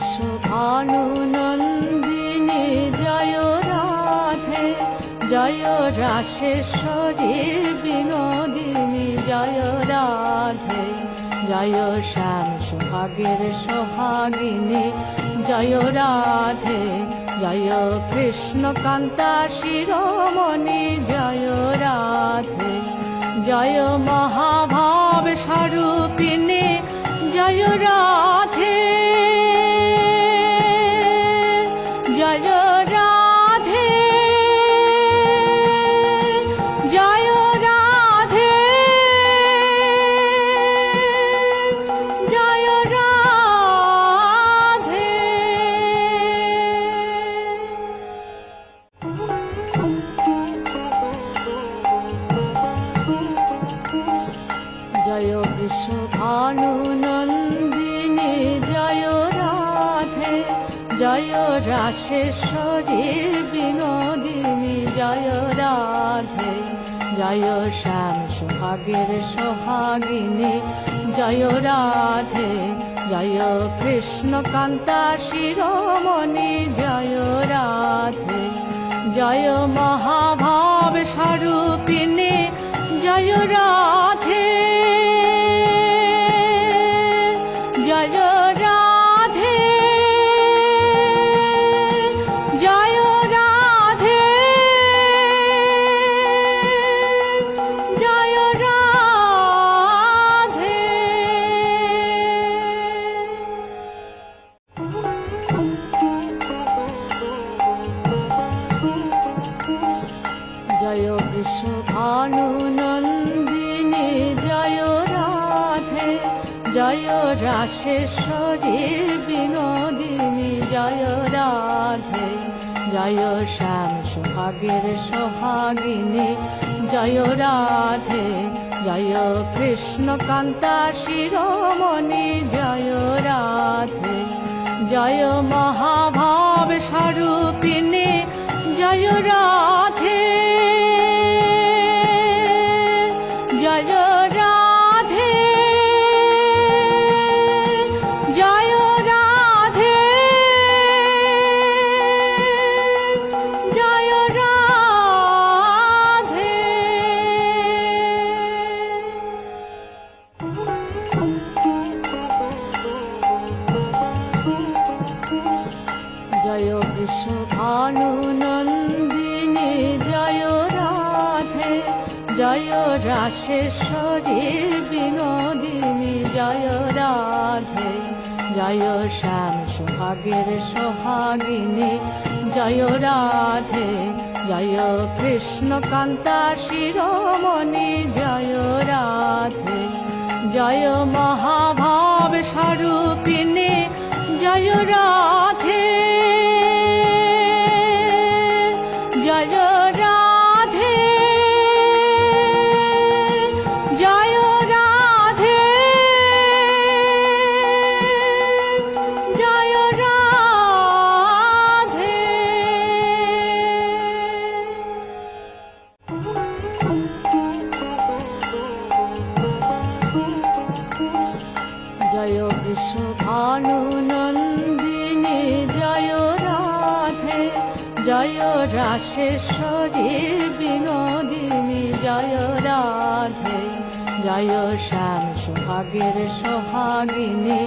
বৃষভানু নন্দিনী জয় রাধে, জয় রাসেশ্বরী বিনোদিনী জয় রাধে, জয় শ্যাম সোহাগের সোহাগিনী জয় রাধে, জয় কৃষ্ণ কান্তা শিরোমণি জয় রাধে, জয় মহাভাব স্বরূপিণী জয় রাধে, জয় রাধে, জয় রাধে, জয় রাধে। জয় বৃষভানু নন্দিনী জয় রাধে, জয় রাসেশ্বরী বিনোদিনী জয় রাধে, জয় শ্যাম সোহাগের সোহাগিনী জয় রাধে, জয় কৃষ্ণ কান্তা শিরোমণি জয় রাধে, জয় মহাভাব স্বরূপিণী জয় রাধে, জয় রাধে, জয় রাধে, জয় রাধে। জয় বৃষভানু নন্দিনী জয় রাধে, জয় রাসেশ্বরী বিনোদিনী জয় রাধে, জয় শ্যাম সোহাগের সোহাগিনী জয় রাধে, জয় কৃষ্ণ কান্তা শিরোমণি জয় রাধে, জয় মহাভাব স্বরূপিণী জয় রাধে, জয় রাধে, জয় রাধে, জয় রাধে। জয় বৃষভানু নন্দিনী জয় রাধে, জয় রাসেশ্বরী বিনোদিনী জয় রাধে, জয় শ্যাম সোহাগের সোহাগিনী জয় রাধে, জয় কৃষ্ণ কান্তা শিরোমণি জয় রাধে, জয় মহাভাব স্বরূপিণী জয় রাধে, জয় রাধে, জয় রাধে, জয় রাধে। জয় বৃষভানু নন্দিনী জয় রাধে, জয় রাসেশ্বরী বিনোদিনী জয় রাধে, জয় শ্যাম সোহাগের সোহাগিনী